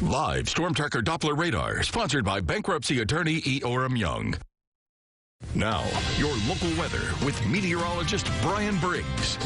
Live Storm Tracker Doppler radar, sponsored by bankruptcy attorney E. Orem Young. Now, your local weather with meteorologist Brian Briggs.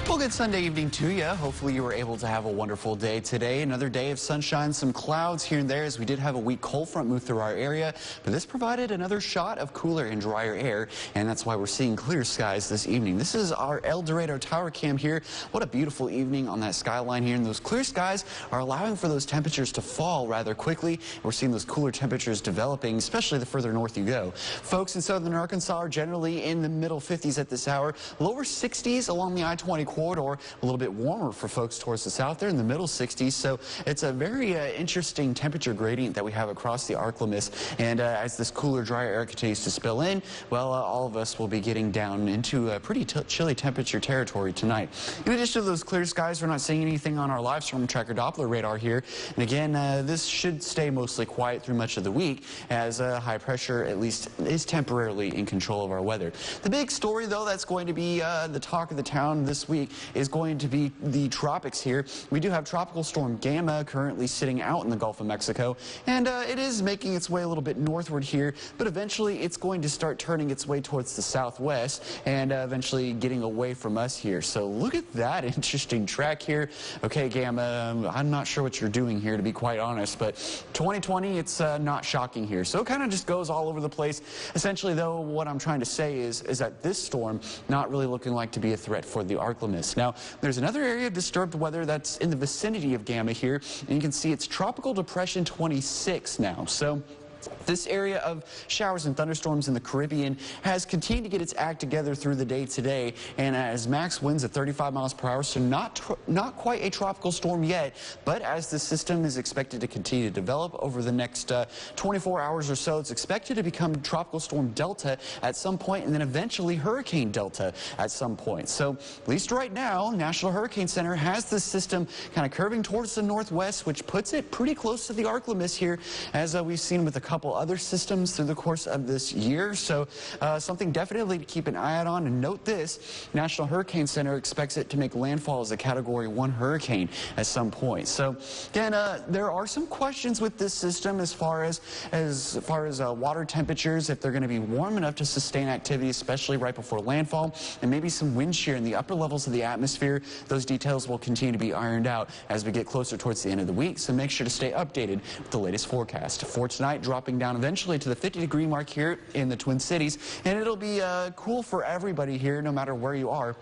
Well, good Sunday evening to you. Hopefully you were able to have a wonderful day today. Another day of sunshine, some clouds here and there as we did have a weak cold front move through our area. But this provided another shot of cooler and drier air, and that's why we're seeing clear skies this evening. This is our El Dorado Tower Cam here. What a beautiful evening on that skyline here. And those clear skies are allowing for those temperatures to fall rather quickly. We're seeing those cooler temperatures developing, especially the further north you go. Folks in southern Arkansas are generally in the middle 50s at this hour. Lower 60s along the I-20 corridor, a little bit warmer for folks towards the south there in the middle 60s. So it's a very interesting temperature gradient that we have across the Arklamis. And as this cooler, drier air continues to spill in, well, all of us will be getting down into a pretty chilly temperature territory tonight. In addition to those clear skies, we're not seeing anything on our live storm tracker Doppler radar here. And again, this should stay mostly quiet through much of the week as high pressure at least is temporarily in control of our weather. The big story, though, that's going to be the talk of the town this week is going to be the tropics here. We do have Tropical Storm Gamma currently sitting out in the Gulf of Mexico, and it is making its way a little bit northward here, but eventually it's going to start turning its way towards the southwest and eventually getting away from us here. So look at that interesting track here. Okay, Gamma, I'm not sure what you're doing here, to be quite honest, but 2020, it's not shocking here. So it kind of just goes all over the place. Essentially, though, what I'm trying to say is that this storm not really looking like to be a threat for the Arklamis. Now, there's another area of disturbed weather that's in the vicinity of Gamma here, and you can see it's Tropical Depression 26 now. So this area of showers and thunderstorms in the Caribbean has continued to get its act together through the day today, and as max winds at 35 miles per hour, so not quite a tropical storm yet, but as the system is expected to continue to develop over the next 24 hours or so, it's expected to become Tropical Storm Delta at some point, and then eventually Hurricane Delta at some point. So at least right now, National Hurricane Center has this system kind of curving towards the northwest, which puts it pretty close to the Arklamis here, as we've seen with a couple other systems through the course of this year. So something definitely to keep an eye out on. And note this, National Hurricane Center expects it to make landfall as a Category 1 hurricane at some point. So again, there are some questions with this system as far as water temperatures, if they're going to be warm enough to sustain activity, especially right before landfall, and maybe some wind shear in the upper levels of the atmosphere. Those details will continue to be ironed out as we get closer towards the end of the week. So make sure to stay updated with the latest forecast. For tonight, dropping down eventually to the 50-degree mark here in the Twin Cities, and it'll be cool for everybody here no matter where you are.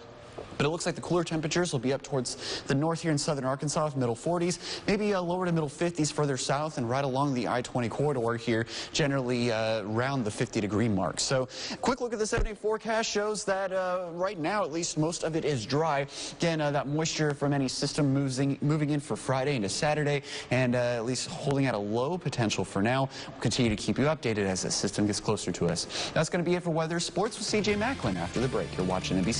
But it looks like the cooler temperatures will be up towards the north here in southern Arkansas, middle 40s, maybe lower to middle 50s further south and right along the I-20 corridor here, generally around the 50-degree mark. So quick look at the 7-day forecast shows that right now, at least, most of it is dry. Again, that moisture from any system moving in for Friday into Saturday, and at least holding at a low potential for now. We'll continue to keep you updated as the system gets closer to us. That's going to be it for weather. Sports with CJ Macklin after the break. You're watching NBC.